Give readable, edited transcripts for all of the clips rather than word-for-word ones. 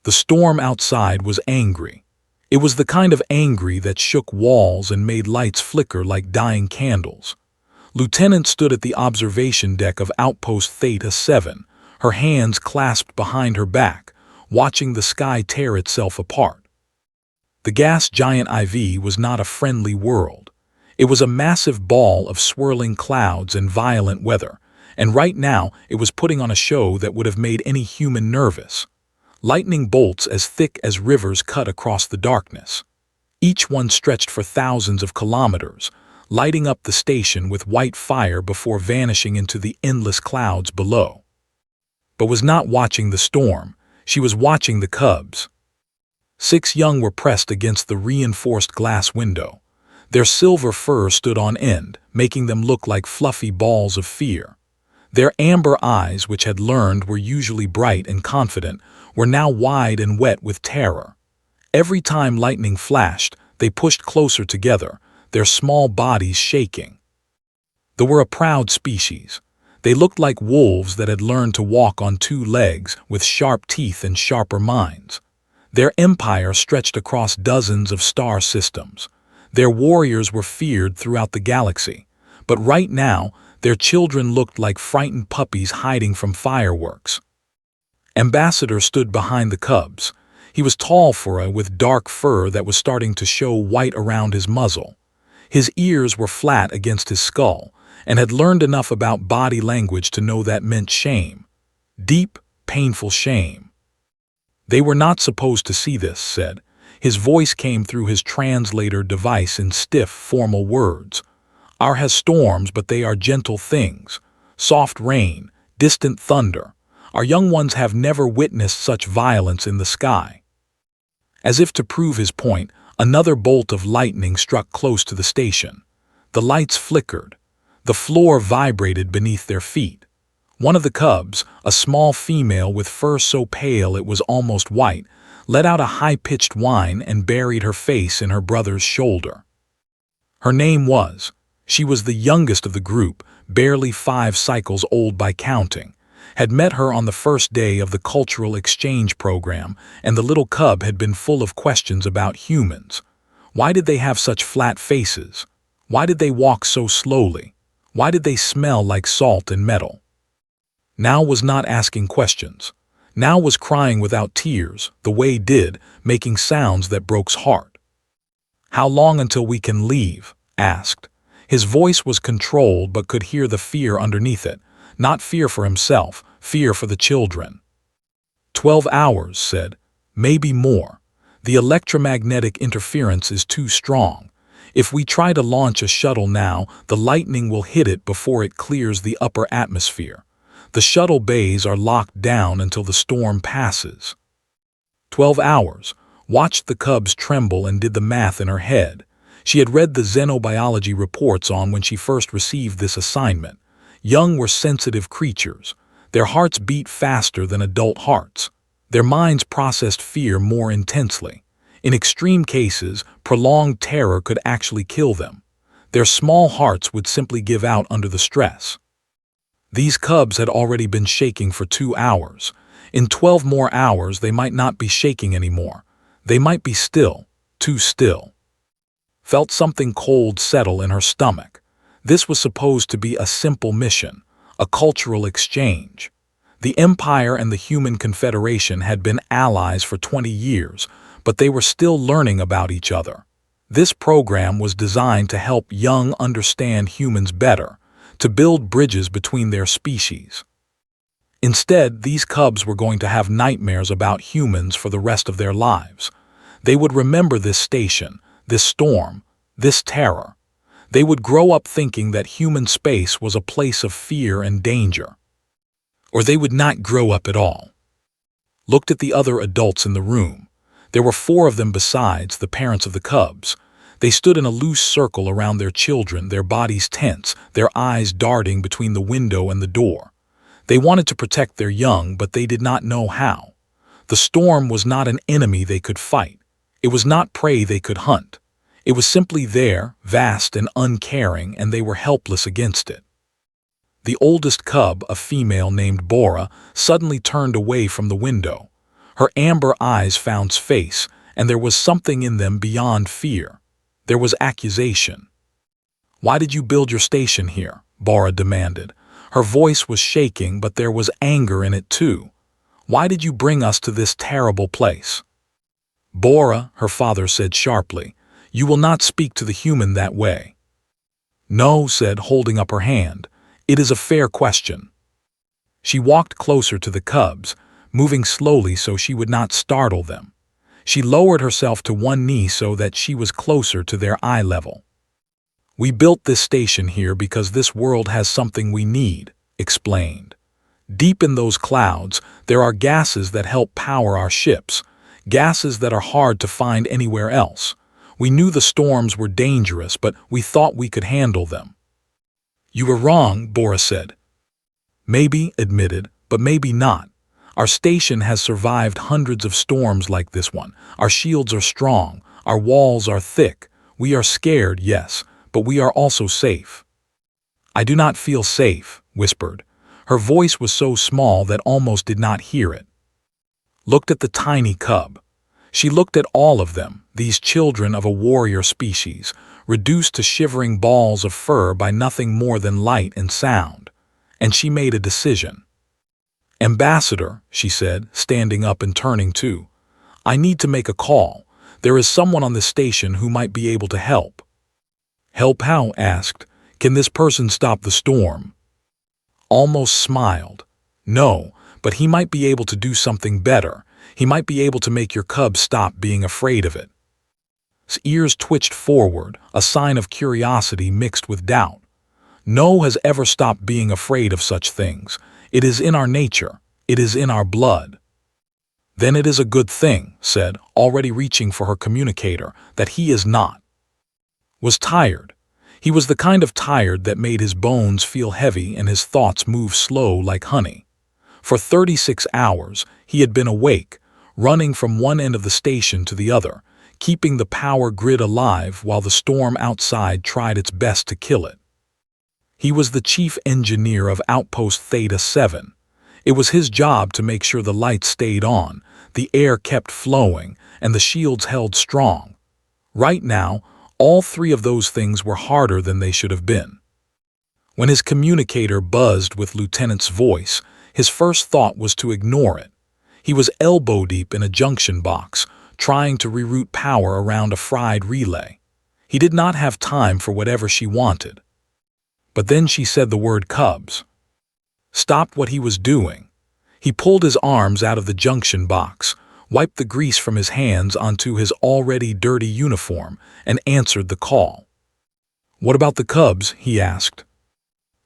The storm outside was angry. It was the kind of angry that shook walls and made lights flicker like dying candles. Lieutenant stood at the observation deck of Outpost Theta 7, her hands clasped behind her back, watching the sky tear itself apart. The gas giant IV was not a friendly world. It was a massive ball of swirling clouds and violent weather, and right now it was putting on a show that would have made any human nervous. Lightning bolts as thick as rivers cut across the darkness. Each one stretched for thousands of kilometers, lighting up the station with white fire before vanishing into the endless clouds below. But was not watching the storm, she was watching the cubs. 6 young were pressed against the reinforced glass window. Their silver fur stood on end, making them look like fluffy balls of fear. Their amber eyes, which had learned were usually bright and confident, were now wide and wet with terror. Every time lightning flashed, they pushed closer together, their small bodies shaking. They were a proud species. They looked like wolves that had learned to walk on 2 legs with sharp teeth and sharper minds. Their empire stretched across dozens of star systems. Their warriors were feared throughout the galaxy, but right now, their children looked like frightened puppies hiding from fireworks. Ambassador stood behind the cubs. He was tall for a with dark fur that was starting to show white around his muzzle. His ears were flat against his skull, and had learned enough about body language to know that meant shame. Deep, painful shame. They were not supposed to see this, said. His voice came through his translator device in stiff, formal words. Our has storms, but they are gentle things. Soft rain, distant thunder. Our young ones have never witnessed such violence in the sky. As if to prove his point, another bolt of lightning struck close to the station. The lights flickered. The floor vibrated beneath their feet. One of the cubs, a small female with fur so pale it was almost white, let out a high-pitched whine and buried her face in her brother's shoulder. Her name was. She was the youngest of the group, barely 5 cycles old by counting, had met her on the first day of the cultural exchange program, and the little cub had been full of questions about humans. Why did they have such flat faces? Why did they walk so slowly? Why did they smell like salt and metal? Now was not asking questions. Now was crying without tears, the way did, making sounds that broke's heart. How long until we can leave? Asked. His voice was controlled but could hear the fear underneath it, not fear for himself, fear for the children. 12 hours, said. Maybe more. The electromagnetic interference is too strong. If we try to launch a shuttle now, the lightning will hit it before it clears the upper atmosphere. The shuttle bays are locked down until the storm passes. 12 hours. Watched the cubs tremble and did the math in her head. She had read the xenobiology reports on when she first received this assignment. Young were sensitive creatures. Their hearts beat faster than adult hearts. Their minds processed fear more intensely. In extreme cases, prolonged terror could actually kill them. Their small hearts would simply give out under the stress. These cubs had already been shaking for 2 hours. In 12 more hours, they might not be shaking anymore. They might be still, too still. Felt something cold settle in her stomach. This was supposed to be a simple mission, a cultural exchange. The Empire and the Human Confederation had been allies for 20 years, but they were still learning about each other. This program was designed to help young understand humans better, to build bridges between their species. Instead, these cubs were going to have nightmares about humans for the rest of their lives. They would remember this station, this storm, this terror. They would grow up thinking that human space was a place of fear and danger. Or they would not grow up at all. Looked at the other adults in the room. There were 4 of them besides the parents of the cubs. They stood in a loose circle around their children, their bodies tense, their eyes darting between the window and the door. They wanted to protect their young, but they did not know how. The storm was not an enemy they could fight. It was not prey they could hunt. It was simply there, vast and uncaring, and they were helpless against it. The oldest cub, a female named Bora, suddenly turned away from the window. Her amber eyes found space, and there was something in them beyond fear. There was accusation. "Why did you build your station here?" Bora demanded. Her voice was shaking, but there was anger in it too. "Why did you bring us to this terrible place?" "Bora," her father said sharply, "you will not speak to the human that way." "No," said, holding up her hand. "It is a fair question." She walked closer to the cubs, moving slowly so she would not startle them. She lowered herself to one knee so that she was closer to their eye level. "We built this station here because this world has something we need," explained. "Deep in those clouds, there are gases that help power our ships, gases that are hard to find anywhere else. We knew the storms were dangerous, but we thought we could handle them." "You were wrong," Bora said. "Maybe," admitted, "but maybe not. Our station has survived hundreds of storms like this one. Our shields are strong, our walls are thick. We are scared, yes, but we are also safe." "I do not feel safe," whispered. Her voice was so small that almost did not hear it. Looked at the tiny cub. She looked at all of them, these children of a warrior species, reduced to shivering balls of fur by nothing more than light and sound. And she made a decision. "Ambassador," she said, standing up and turning to, "I need to make a call. There is someone on this station who might be able to help." "Help how?" asked. "Can this person stop the storm?" Almost smiled. "No, but he might be able to do something better. He might be able to make your cub stop being afraid of it." His ears twitched forward, a sign of curiosity mixed with doubt. No has ever stopped being afraid of such things. It is in our nature. It is in our blood. "Then it is a good thing," said, already reaching for her communicator, "that he is not." Was tired. He was the kind of tired that made his bones feel heavy and his thoughts move slow like honey. For 36 hours, he had been awake, running from one end of the station to the other, keeping the power grid alive while the storm outside tried its best to kill it. He was the chief engineer of Outpost Theta 7. It was his job to make sure the lights stayed on, the air kept flowing, and the shields held strong. Right now, all three of those things were harder than they should have been. When his communicator buzzed with Lieutenant's voice, his first thought was to ignore it. He was elbow-deep in a junction box, trying to reroute power around a fried relay. He did not have time for whatever she wanted. But then she said the word cubs. Stopped what he was doing. He pulled his arms out of the junction box, wiped the grease from his hands onto his already dirty uniform, and answered the call. "What about the cubs?" he asked.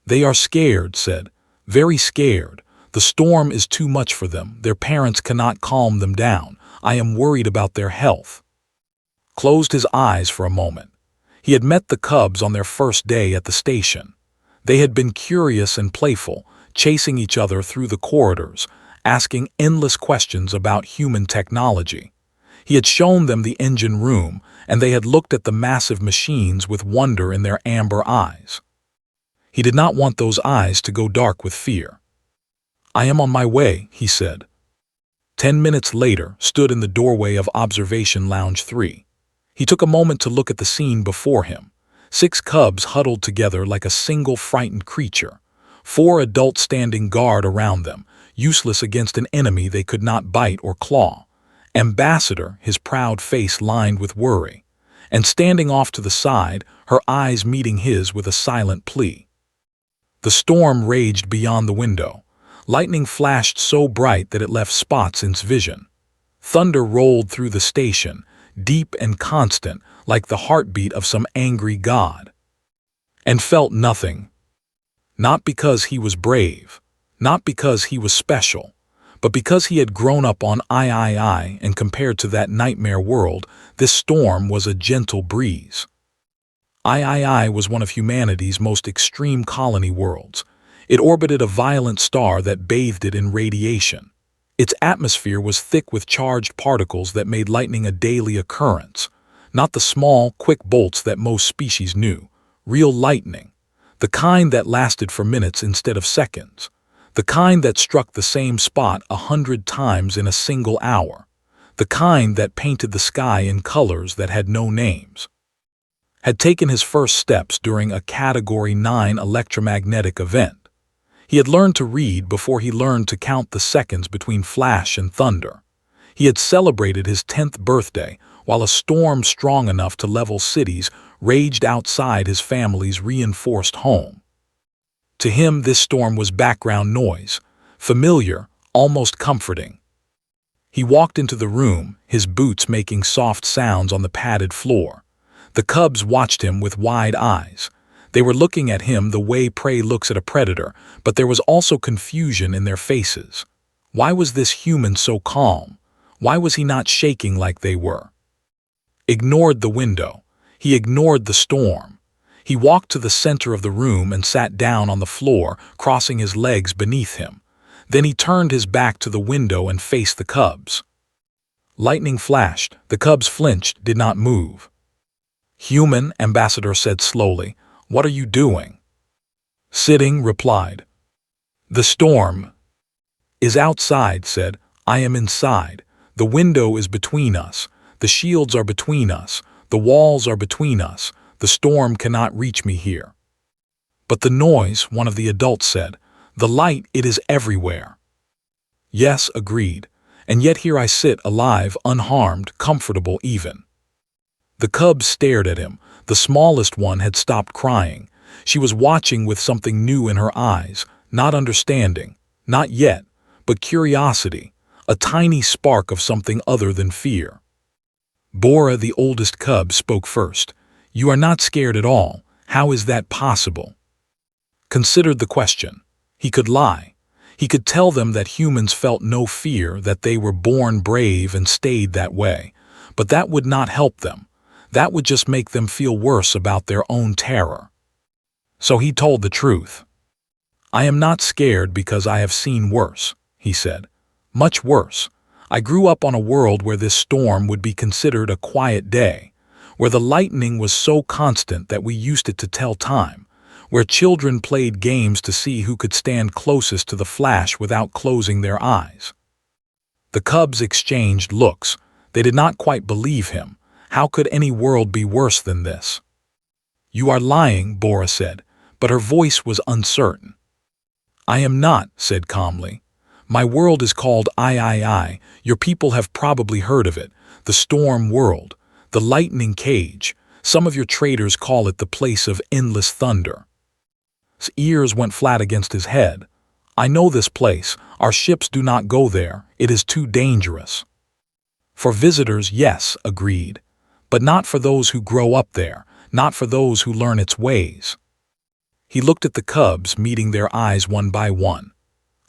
"They are scared," said. "Very scared. The storm is too much for them. Their parents cannot calm them down. I am worried about their health." Closed his eyes for a moment. He had met the cubs on their first day at the station. They had been curious and playful, chasing each other through the corridors, asking endless questions about human technology. He had shown them the engine room, and they had looked at the massive machines with wonder in their amber eyes. He did not want those eyes to go dark with fear. "I am on my way," he said. 10 minutes later, stood in the doorway of Observation Lounge 3. He took a moment to look at the scene before him. 6 cubs huddled together like a single frightened creature. 4 adults standing guard around them, useless against an enemy they could not bite or claw. Ambassador, his proud face lined with worry. And standing off to the side, her eyes meeting his with a silent plea. The storm raged beyond the window. Lightning flashed so bright that it left spots in his vision. Thunder rolled through the station, deep and constant, like the heartbeat of some angry god. And felt nothing. Not because he was brave, not because he was special, but because he had grown up on III, and compared to that nightmare world, this storm was a gentle breeze. III was one of humanity's most extreme colony worlds. It orbited a violent star that bathed it in radiation. Its atmosphere was thick with charged particles that made lightning a daily occurrence. Not the small, quick bolts that most species knew. Real lightning. The kind that lasted for minutes instead of seconds. The kind that struck the same spot 100 times in a single hour. The kind that painted the sky in colors that had no names. Had taken his first steps during a Category 9 electromagnetic event. He had learned to read before he learned to count the seconds between flash and thunder. He had celebrated his 10th birthday while a storm strong enough to level cities raged outside his family's reinforced home. To him, this storm was background noise, familiar, almost comforting. He walked into the room, his boots making soft sounds on the padded floor. The cubs watched him with wide eyes. They were looking at him the way prey looks at a predator, but there was also confusion in their faces. Why was this human so calm? Why was he not shaking like they were? Ignored the window. He ignored the storm. He walked to the center of the room and sat down on the floor, crossing his legs beneath him. Then he turned his back to the window and faced the cubs. Lightning flashed. The cubs flinched, did not move. "Human," Ambassador said slowly, "what are you doing?" "Sitting," replied. "The storm is outside," said. "I am inside. The window is between us. The shields are between us. The walls are between us. The storm cannot reach me here." "But the noise," one of the adults said. "The light, it is everywhere." "Yes," agreed. "And yet here I sit, alive, unharmed, comfortable even." The cubs stared at him. The smallest one had stopped crying. She was watching with something new in her eyes, not understanding, not yet, but curiosity, a tiny spark of something other than fear. Bora, the oldest cub, spoke first. "You are not scared at all. How is that possible?" Considered the question. He could lie. He could tell them that humans felt no fear, that they were born brave and stayed that way. But that would not help them. That would just make them feel worse about their own terror. So he told the truth. "I am not scared because I have seen worse," he said. "Much worse. I grew up on a world where this storm would be considered a quiet day, where the lightning was so constant that we used it to tell time, where children played games to see who could stand closest to the flash without closing their eyes." The cubs exchanged looks. They did not quite believe him. How could any world be worse than this? "You are lying," Bora said, but her voice was uncertain. "I am not," said calmly. "My world is called III. Your people have probably heard of it. The storm world. The lightning cage. Some of your traders call it the place of endless thunder." His ears went flat against his head. "I know this place. Our ships do not go there. It is too dangerous." "For visitors, yes," agreed. "But not for those who grow up there, not for those who learn its ways." He looked at the cubs, meeting their eyes one by one.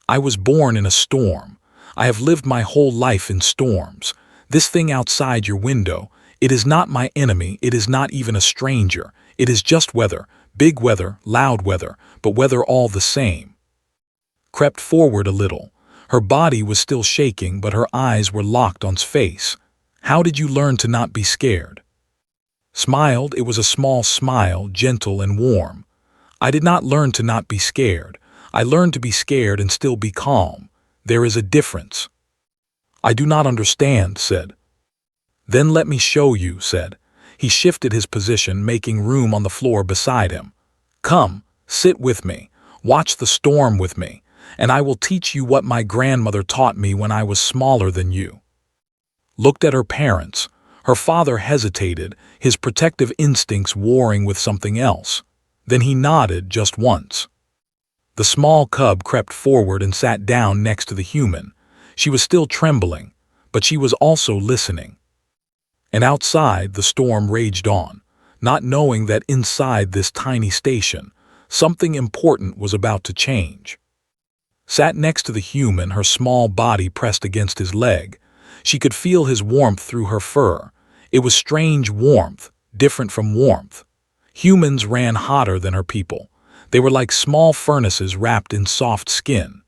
"I was born in a storm. I have lived my whole life in storms. This thing outside your window, it is not my enemy, it is not even a stranger. It is just weather, big weather, loud weather, but weather all the same." Crept forward a little. Her body was still shaking, but her eyes were locked on his face. "How did you learn to not be scared?" Smiled. It was a small smile, gentle and warm. "I did not learn to not be scared. I learned to be scared and still be calm. There is a difference." "I do not understand," said. "Then let me show you," said. He shifted his position, making room on the floor beside him. "Come, sit with me. Watch the storm with me, and I will teach you what my grandmother taught me when I was smaller than you." Looked at her parents. Her father hesitated, his protective instincts warring with something else. Then he nodded just once. The small cub crept forward and sat down next to the human. She was still trembling, but she was also listening. And outside, the storm raged on, not knowing that inside this tiny station, something important was about to change. Sat next to the human, her small body pressed against his leg. She could feel his warmth through her fur. It was strange warmth, different from warmth. Humans ran hotter than her people. They were like small furnaces wrapped in soft skin.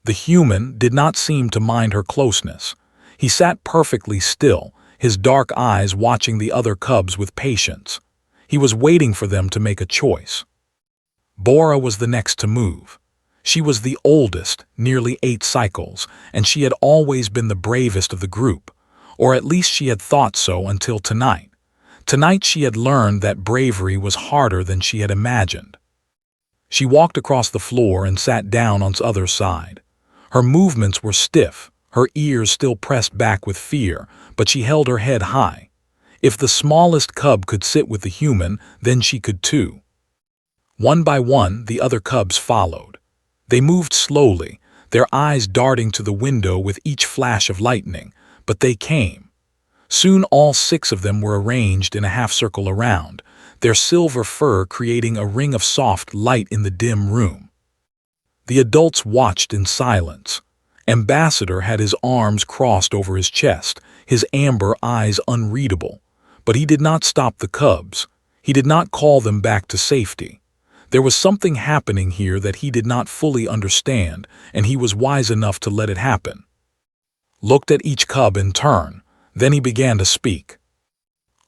The human did not seem to mind her closeness. He sat perfectly still, his dark eyes watching the other cubs with patience. He was waiting for them to make a choice. Bora was the next to move. She was the oldest, nearly 8 cycles, and she had always been the bravest of the group, or at least she had thought so until tonight. Tonight she had learned that bravery was harder than she had imagined. She walked across the floor and sat down on the other side. Her movements were stiff, her ears still pressed back with fear, but she held her head high. If the smallest cub could sit with the human, then she could too. One by one, the other cubs followed. They moved slowly, their eyes darting to the window with each flash of lightning, but they came. Soon all 6 of them were arranged in a half-circle around, their silver fur creating a ring of soft light in the dim room. The adults watched in silence. Ambassador had his arms crossed over his chest, his amber eyes unreadable. But he did not stop the cubs. He did not call them back to safety. There was something happening here that he did not fully understand, and he was wise enough to let it happen. Looked at each cub in turn, then he began to speak.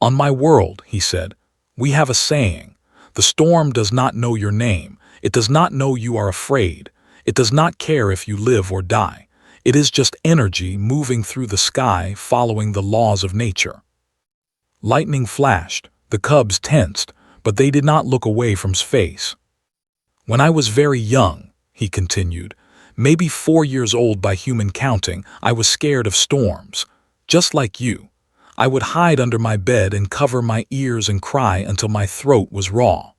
"On my world," he said, "we have a saying. The storm does not know your name. It does not know you are afraid. It does not care if you live or die. It is just energy moving through the sky following the laws of nature." Lightning flashed, the cubs tensed, but they did not look away from his face. "When I was very young," he continued, "maybe 4 years old by human counting, I was scared of storms. Just like you. I would hide under my bed and cover my ears and cry until my throat was raw."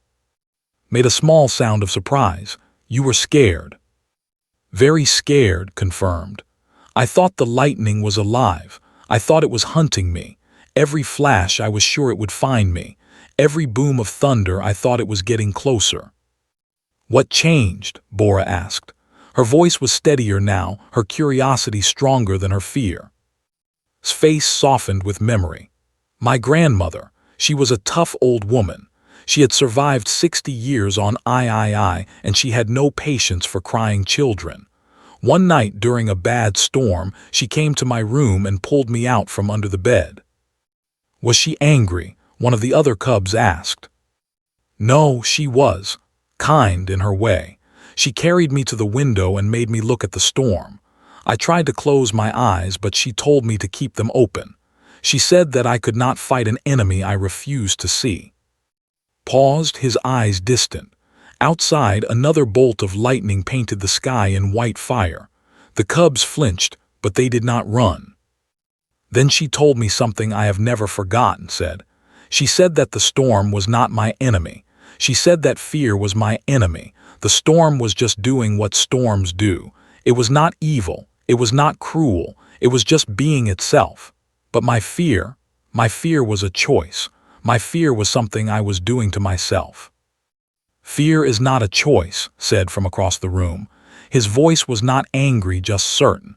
Made a small sound of surprise. "You were scared?" "Very scared," confirmed. "I thought the lightning was alive. I thought it was hunting me. Every flash I was sure it would find me. Every boom of thunder I thought it was getting closer." "What changed?" Bora asked. Her voice was steadier now, her curiosity stronger than her fear. His face softened with memory. "My grandmother, she was a tough old woman. She had survived 60 years on III, and she had no patience for crying children. One night during a bad storm, she came to my room and pulled me out from under the bed." "Was she angry?" one of the other cubs asked. "No, she was. Kind in her way. She carried me to the window and made me look at the storm. I tried to close my eyes, but she told me to keep them open. She said that I could not fight an enemy I refused to see." Paused, his eyes distant. Outside, another bolt of lightning painted the sky in white fire. The cubs flinched, but they did not run. "Then she told me something I have never forgotten," said. "She said that the storm was not my enemy. She said that fear was my enemy. The storm was just doing what storms do. It was not evil. It was not cruel. It was just being itself. But my fear was a choice. My fear was something I was doing to myself." "Fear is not a choice," said from across the room. His voice was not angry, just certain.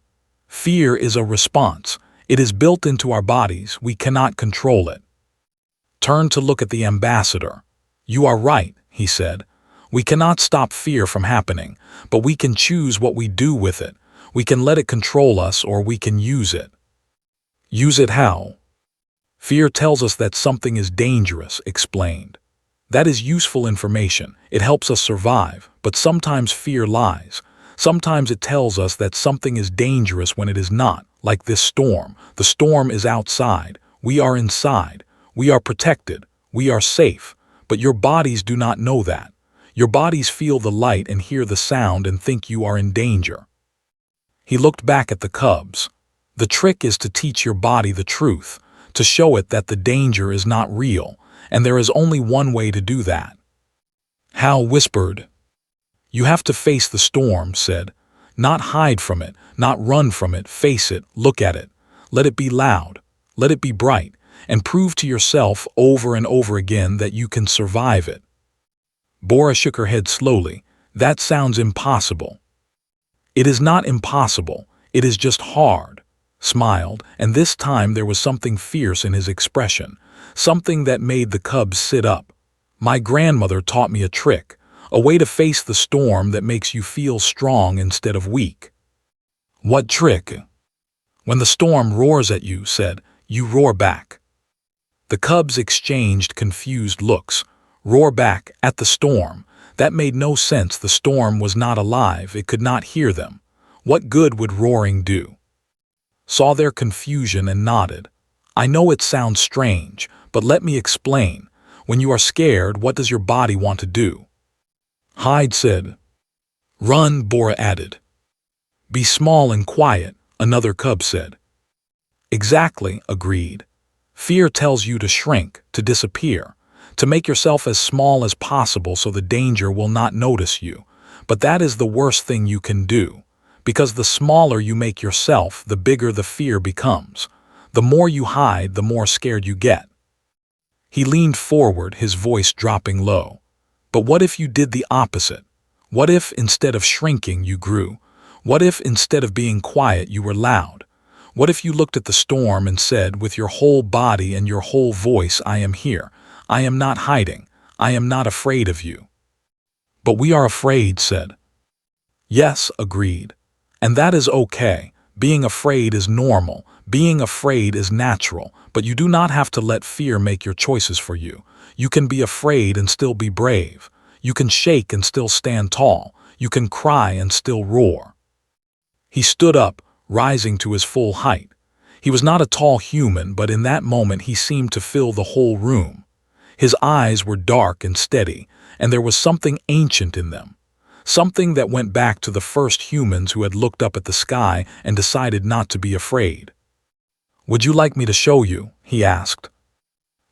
"Fear is a response. It is built into our bodies. We cannot control it." Turned to look at the ambassador. "You are right," he said. "We cannot stop fear from happening, but we can choose what we do with it. We can let it control us, or we can use it." "Use it how?" "Fear tells us that something is dangerous," explained. "That is useful information. It helps us survive, but sometimes fear lies. Sometimes it tells us that something is dangerous when it is not, like this storm. The storm is outside. We are inside. We are protected. We are safe. But your bodies do not know that. Your bodies feel the light and hear the sound and think you are in danger." He looked back at the cubs. "The trick is to teach your body the truth, to show it that the danger is not real, and there is only one way to do that." Hal whispered. "You have to face the storm," said. "Not hide from it, not run from it, face it, look at it. Let it be loud, let it be bright, and prove to yourself over and over again that you can survive it." Bora shook her head slowly. "That sounds impossible." "It is not impossible, it is just hard." Smiled, and this time there was something fierce in his expression, something that made the cubs sit up. "My grandmother taught me a trick, a way to face the storm that makes you feel strong instead of weak." "What trick?" "When the storm roars at you," said, "you roar back." The cubs exchanged confused looks. Roar back at the storm. That made no sense. The storm was not alive, it could not hear them. What good would roaring do? Saw their confusion and nodded. I know it sounds strange, but let me explain. When you are scared, what does your body want to do? Hyde said. Run, Bora added. Be small and quiet, another cub said. Exactly, agreed. Fear tells you to shrink, to disappear, to make yourself as small as possible so the danger will not notice you. But that is the worst thing you can do, because the smaller you make yourself, the bigger the fear becomes. The more you hide, the more scared you get. He leaned forward, his voice dropping low. But what if you did the opposite? What if, instead of shrinking, you grew? What if, instead of being quiet, you were loud? What if you looked at the storm and said, with your whole body and your whole voice, I am here. I am not hiding. I am not afraid of you. But we are afraid, said. Yes, agreed. And that is okay. Being afraid is normal. Being afraid is natural. But you do not have to let fear make your choices for you. You can be afraid and still be brave. You can shake and still stand tall. You can cry and still roar. He stood up, rising to his full height. He was not a tall human, but in that moment he seemed to fill the whole room. His eyes were dark and steady, and there was something ancient in them. Something that went back to the first humans who had looked up at the sky and decided not to be afraid. Would you like me to show you? He asked.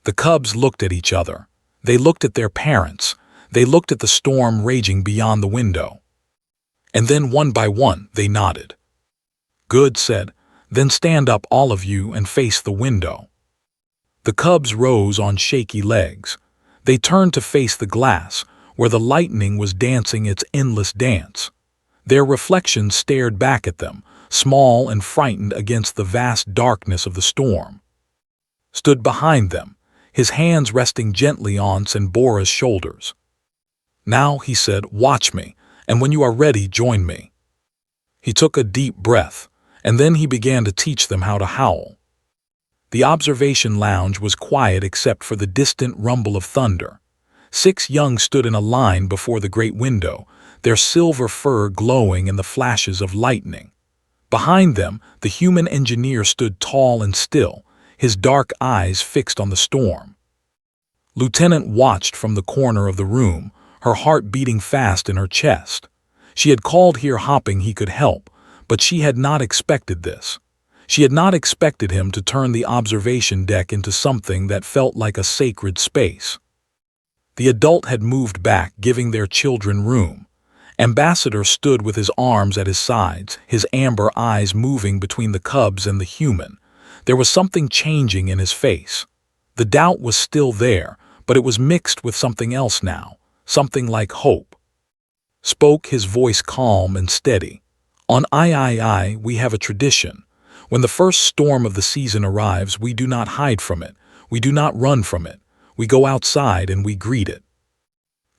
The cubs looked at each other. They looked at their parents. They looked at the storm raging beyond the window. And then one by one they nodded. Good, said. Then stand up, all of you, and face the window. The cubs rose on shaky legs. They turned to face the glass, where the lightning was dancing its endless dance. Their reflections stared back at them, small and frightened against the vast darkness of the storm. Stood behind them, his hands resting gently on Bora's shoulders. Now, he said, watch me, and when you are ready, join me. He took a deep breath, and then he began to teach them how to howl. The observation lounge was quiet except for the distant rumble of thunder. 6 young stood in a line before the great window, their silver fur glowing in the flashes of lightning. Behind them, the human engineer stood tall and still, his dark eyes fixed on the storm. Lieutenant watched from the corner of the room, her heart beating fast in her chest. She had called here hoping he could help, but she had not expected this. She had not expected him to turn the observation deck into something that felt like a sacred space. The adult had moved back, giving their children room. Ambassador stood with his arms at his sides, his amber eyes moving between the cubs and the human. There was something changing in his face. The doubt was still there, but it was mixed with something else now, something like hope. Spoke his voice calm and steady. On III, we have a tradition. When the first storm of the season arrives, we do not hide from it. We do not run from it. We go outside and we greet it.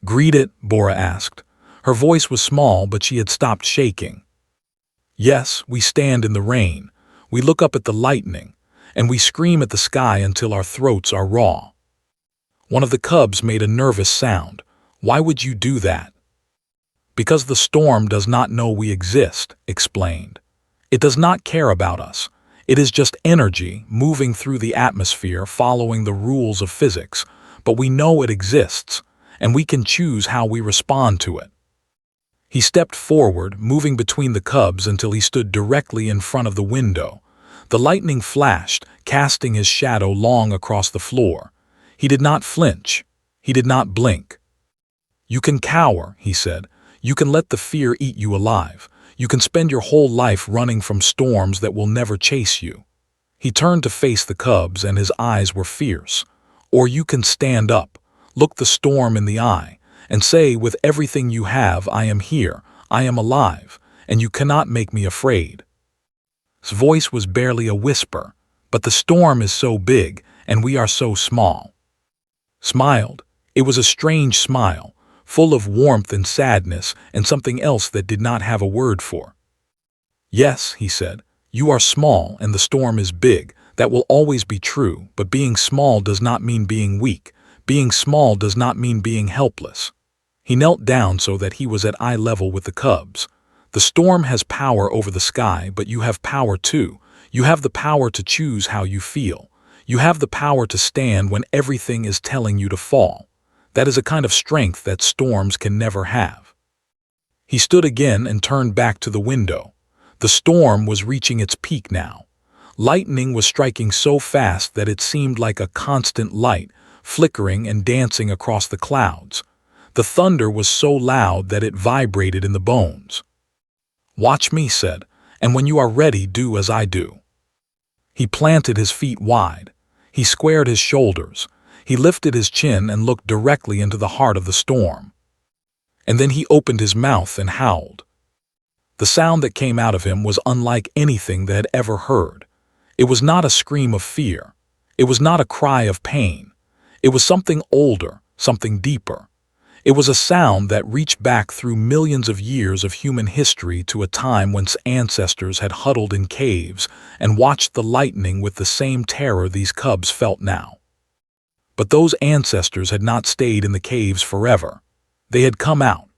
Greet it? Bora asked. Her voice was small, but she had stopped shaking. Yes, we stand in the rain. We look up at the lightning, and we scream at the sky until our throats are raw. One of the cubs made a nervous sound. Why would you do that? Because the storm does not know we exist, explained. It does not care about us. It is just energy moving through the atmosphere following the rules of physics, but we know it exists, and we can choose how we respond to it. He stepped forward, moving between the cubs until he stood directly in front of the window. The lightning flashed, casting his shadow long across the floor. He did not flinch. He did not blink. You can cower, he said. You can let the fear eat you alive. You can spend your whole life running from storms that will never chase you. He turned to face the cubs, and his eyes were fierce. Or you can stand up, look the storm in the eye, and say with everything you have, I am here, I am alive, and you cannot make me afraid. His voice was barely a whisper, but the storm is so big, and we are so small. Smiled. It was a strange smile, full of warmth and sadness and something else that did not have a word for. Yes, he said, you are small and the storm is big. That will always be true, but being small does not mean being weak. Being small does not mean being helpless. He knelt down so that he was at eye level with the cubs. The storm has power over the sky, but you have power too. You have the power to choose how you feel. You have the power to stand when everything is telling you to fall. That is a kind of strength that storms can never have. He stood again and turned back to the window. The storm was reaching its peak now. Lightning was striking so fast that it seemed like a constant light, flickering and dancing across the clouds. The thunder was so loud that it vibrated in the bones. "Watch me," said, "and when you are ready, do as I do." He planted his feet wide. He squared his shoulders. He lifted his chin and looked directly into the heart of the storm. And then he opened his mouth and howled. The sound that came out of him was unlike anything they had ever heard. It was not a scream of fear. It was not a cry of pain. It was something older, something deeper. It was a sound that reached back through millions of years of human history to a time when ancestors had huddled in caves and watched the lightning with the same terror these cubs felt now. But those ancestors had not stayed in the caves forever. They had come out.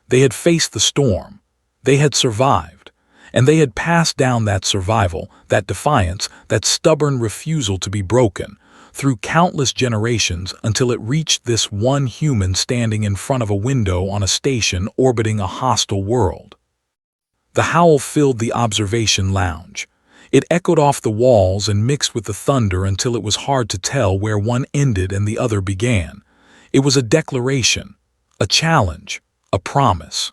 They had faced the storm. They had survived. And they had passed down that survival, that defiance, that stubborn refusal to be broken, through countless generations until it reached this one human standing in front of a window on a station orbiting a hostile world. The howl filled the observation lounge. It echoed off the walls and mixed with the thunder until it was hard to tell where one ended and the other began. It was a declaration, a challenge, a promise.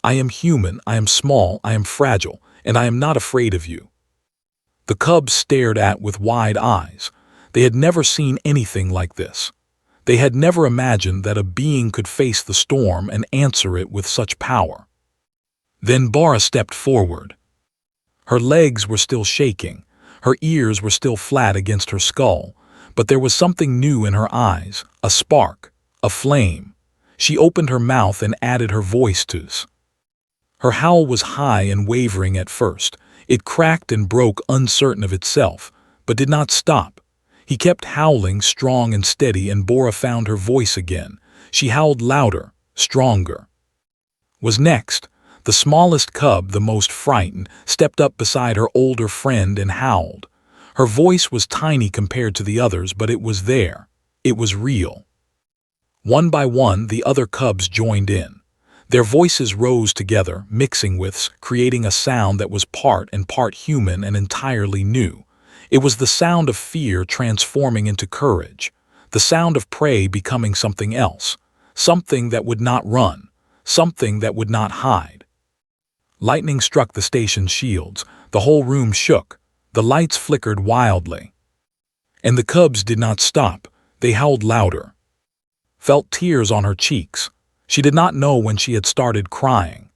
"I am human, I am small, I am fragile, and I am not afraid of you." The cubs stared at with wide eyes. They had never seen anything like this. They had never imagined that a being could face the storm and answer it with such power. Then Bara stepped forward. Her legs were still shaking, her ears were still flat against her skull, but there was something new in her eyes, a spark, a flame. She opened her mouth and added her voice to us. Her howl was high and wavering at first. It cracked and broke, uncertain of itself, but did not stop. He kept howling, strong and steady, and Bora found her voice again. She howled louder, stronger. Was next. The smallest cub, the most frightened, stepped up beside her older friend and howled. Her voice was tiny compared to the others, but it was there. It was real. One by one, the other cubs joined in. Their voices rose together, mixing with, creating a sound that was part and part human and entirely new. It was the sound of fear transforming into courage, the sound of prey becoming something else, something that would not run, something that would not hide. Lightning struck the station's shields. The whole room shook. The lights flickered wildly. And the cubs did not stop. They howled louder. Felt tears on her cheeks. She did not know when she had started crying.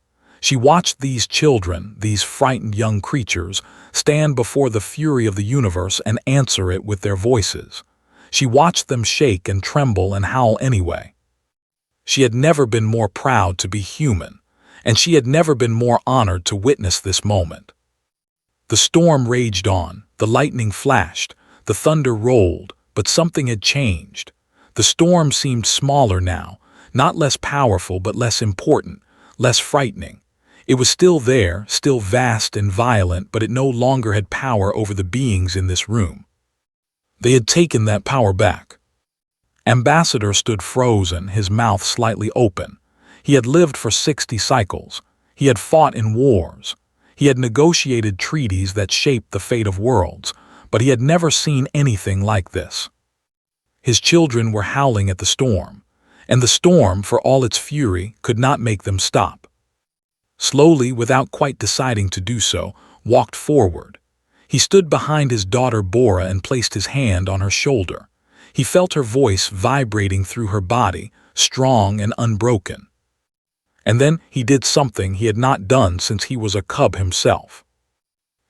She watched these children, these frightened young creatures, stand before the fury of the universe and answer it with their voices. She watched them shake and tremble and howl anyway. She had never been more proud to be human, and she had never been more honored to witness this moment. The storm raged on, the lightning flashed, the thunder rolled, but something had changed. The storm seemed smaller now, not less powerful but less important, less frightening. It was still there, still vast and violent, but it no longer had power over the beings in this room. They had taken that power back. Ambassador stood frozen, his mouth slightly open. He had lived for 60 cycles. He had fought in wars. He had negotiated treaties that shaped the fate of worlds, but he had never seen anything like this. His children were howling at the storm, and the storm, for all its fury, could not make them stop. Slowly, without quite deciding to do so, walked forward. He stood behind his daughter Bora and placed his hand on her shoulder. He felt her voice vibrating through her body, strong and unbroken. And then he did something he had not done since he was a cub himself.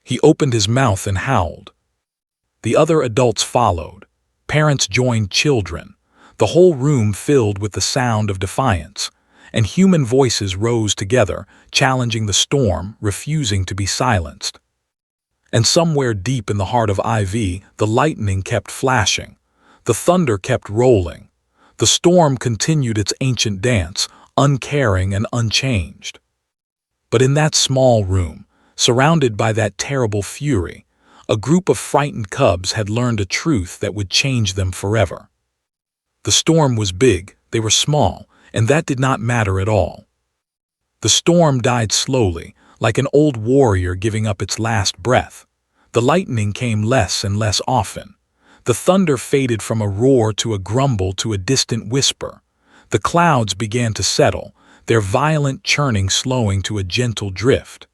He opened his mouth and howled. The other adults followed. Parents joined children. The whole room filled with the sound of defiance, and human voices rose together, challenging the storm, refusing to be silenced. And somewhere deep in the heart of IV, the lightning kept flashing. The thunder kept rolling. The storm continued its ancient dance, uncaring and unchanged. But in that small room, surrounded by that terrible fury, a group of frightened cubs had learned a truth that would change them forever. The storm was big, they were small, and that did not matter at all. The storm died slowly, like an old warrior giving up its last breath. The lightning came less and less often. The thunder faded from a roar to a grumble to a distant whisper. The clouds began to settle, their violent churning slowing to a gentle drift.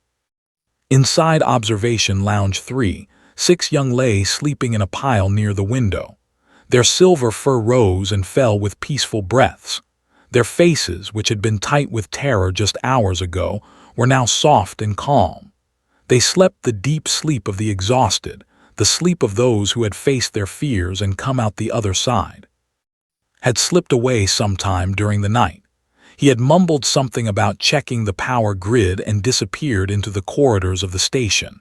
Inside Observation Lounge 3, 6 young lay sleeping in a pile near the window. Their silver fur rose and fell with peaceful breaths. Their faces, which had been tight with terror just hours ago, were now soft and calm. They slept the deep sleep of the exhausted, the sleep of those who had faced their fears and come out the other side. Had slipped away sometime during the night. He had mumbled something about checking the power grid and disappeared into the corridors of the station.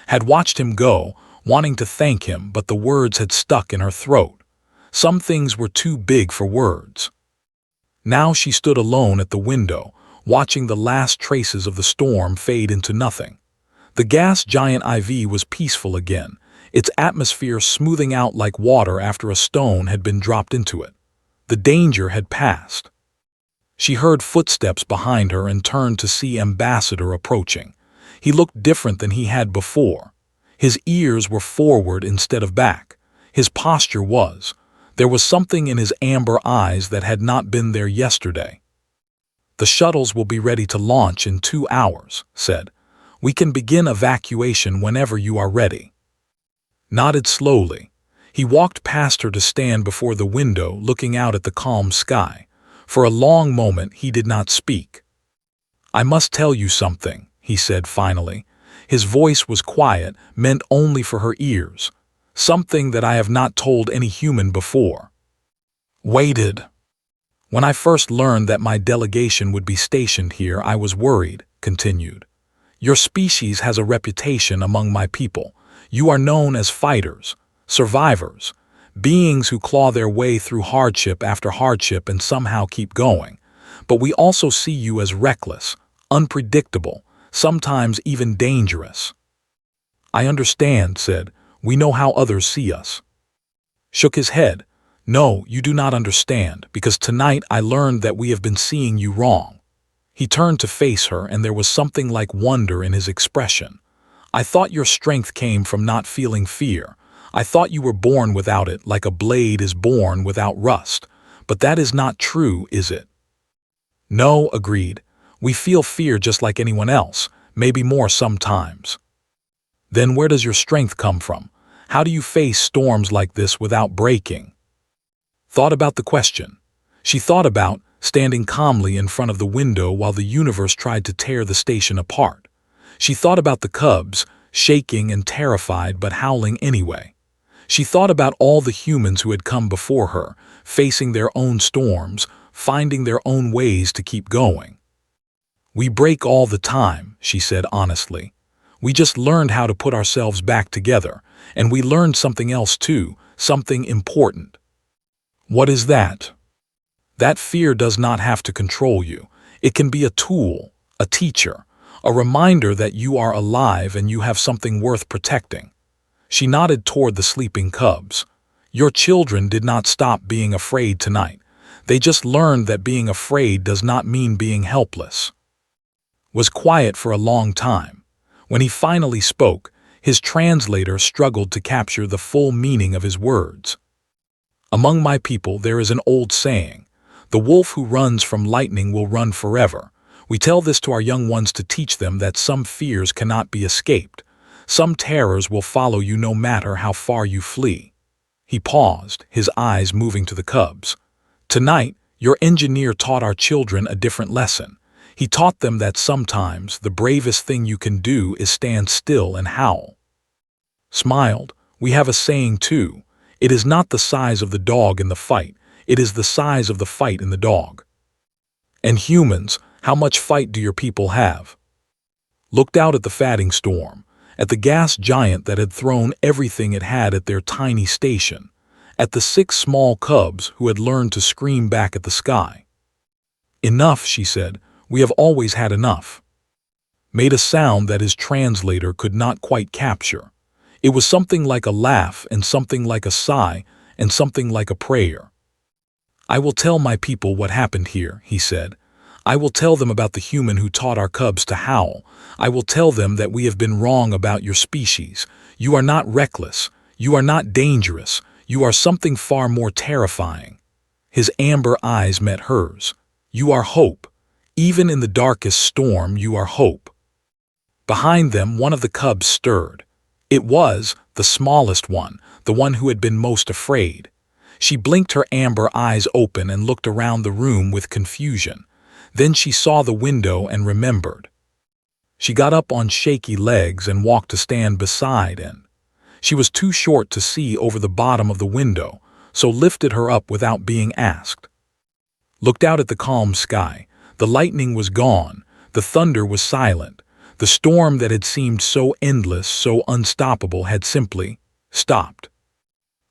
Had watched him go, wanting to thank him, but the words had stuck in her throat. Some things were too big for words. Now she stood alone at the window, watching the last traces of the storm fade into nothing. The gas giant IV was peaceful again, its atmosphere smoothing out like water after a stone had been dropped into it. The danger had passed. She heard footsteps behind her and turned to see Ambassador approaching. He looked different than he had before. His ears were forward instead of back. His posture was. There was something in his amber eyes that had not been there yesterday. "The shuttles will be ready to launch in 2 hours," said. "We can begin evacuation whenever you are ready." Nodded slowly. He walked past her to stand before the window, looking out at the calm sky. For a long moment he did not speak. "I must tell you something," he said finally. His voice was quiet, meant only for her ears. "Something that I have not told any human before." Waited. "When I first learned that my delegation would be stationed here, I was worried," continued. "Your species has a reputation among my people. You are known as fighters, survivors, beings who claw their way through hardship after hardship and somehow keep going. But we also see you as reckless, unpredictable, sometimes even dangerous." "I understand," said. "We know how others see us." Shook his head. "No, you do not understand, because tonight I learned that we have been seeing you wrong." He turned to face her, and there was something like wonder in his expression. "I thought your strength came from not feeling fear. I thought you were born without it, like a blade is born without rust. But that is not true, is it?" "No," agreed. "We feel fear just like anyone else, maybe more sometimes." "Then where does your strength come from? How do you face storms like this without breaking?" Thought about the question. She thought about standing calmly in front of the window while the universe tried to tear the station apart. She thought about the cubs, shaking and terrified but howling anyway. She thought about all the humans who had come before her, facing their own storms, finding their own ways to keep going. "We break all the time," she said honestly. "We just learned how to put ourselves back together, and we learned something else too, something important." "What is that?" "That fear does not have to control you. It can be a tool, a teacher, a reminder that you are alive and you have something worth protecting." She nodded toward the sleeping cubs. "Your children did not stop being afraid tonight. They just learned that being afraid does not mean being helpless." Was quiet for a long time. When he finally spoke, his translator struggled to capture the full meaning of his words. "Among my people there is an old saying, 'The wolf who runs from lightning will run forever.' We tell this to our young ones to teach them that some fears cannot be escaped. Some terrors will follow you no matter how far you flee." He paused, his eyes moving to the cubs. "Tonight, your engineer taught our children a different lesson. He taught them that sometimes the bravest thing you can do is stand still and howl." Smiled. "We have a saying too. It is not the size of the dog in the fight. It is the size of the fight in the dog." "And humans, how much fight do your people have?" Looked out at the fatting storm, at the gas giant that had thrown everything it had at their tiny station. at the 6 small cubs who had learned to scream back at the sky. "Enough," she said. "We have always had enough." Made a sound that his translator could not quite capture. It was something like a laugh and something like a sigh and something like a prayer. "I will tell my people what happened here," he said. "I will tell them about the human who taught our cubs to howl. I will tell them that we have been wrong about your species. You are not reckless. You are not dangerous. You are something far more terrifying." His amber eyes met hers. "You are hope. Even in the darkest storm, you are hope." Behind them, one of the cubs stirred. It was the smallest one, the one who had been most afraid. She blinked her amber eyes open and looked around the room with confusion. Then she saw the window and remembered. She got up on shaky legs and walked to stand beside it. She was too short to see over the bottom of the window, so lifted her up without being asked. Looked out at the calm sky. The lightning was gone. The thunder was silent. The storm that had seemed so endless, so unstoppable, had simply stopped.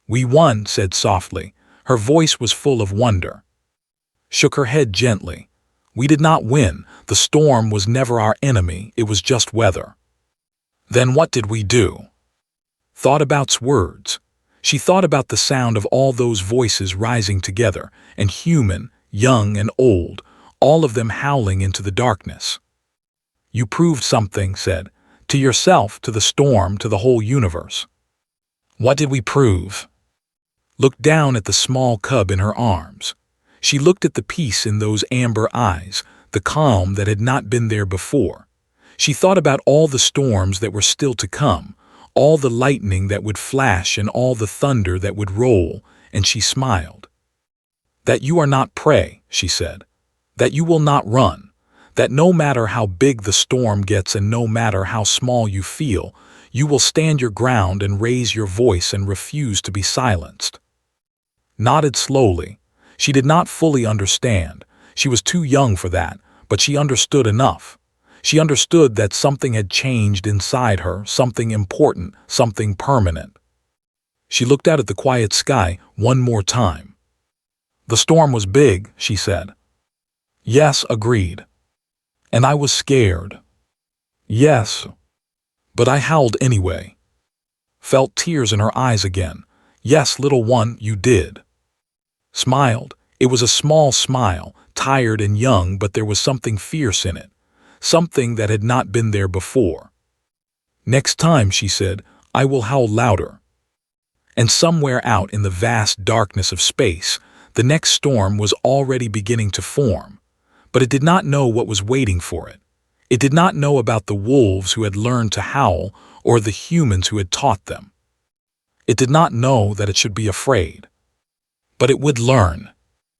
"We won," said softly. Her voice was full of wonder. Shook her head gently. "We did not win. The storm was never our enemy. It was just weather." "Then what did we do?" Thought about's words. She thought about the sound of all those voices rising together, and human, young and old, all of them howling into the darkness. "You proved something," said. "To yourself, to the storm, to the whole universe." "What did we prove?" Looked down at the small cub in her arms. She looked at the peace in those amber eyes, the calm that had not been there before. She thought about all the storms that were still to come, all the lightning that would flash and all the thunder that would roll, and she smiled. "That you are not prey," she said. "That you will not run. That no matter how big the storm gets and no matter how small you feel, you will stand your ground and raise your voice and refuse to be silenced." Nodded slowly. She did not fully understand. She was too young for that, but she understood enough. She understood that something had changed inside her, something important, something permanent. She looked out at the quiet sky one more time. "The storm was big," she said. "Yes," agreed. "And I was scared." "Yes. But I howled anyway." Felt tears in her eyes again. "Yes, little one, you did." Smiled. It was a small smile, tired and young, but there was something fierce in it. Something that had not been there before. "Next time," she said, "I will howl louder." And somewhere out in the vast darkness of space, the next storm was already beginning to form. But it did not know what was waiting for it. It did not know about the wolves who had learned to howl or the humans who had taught them. It did not know that it should be afraid. But it would learn.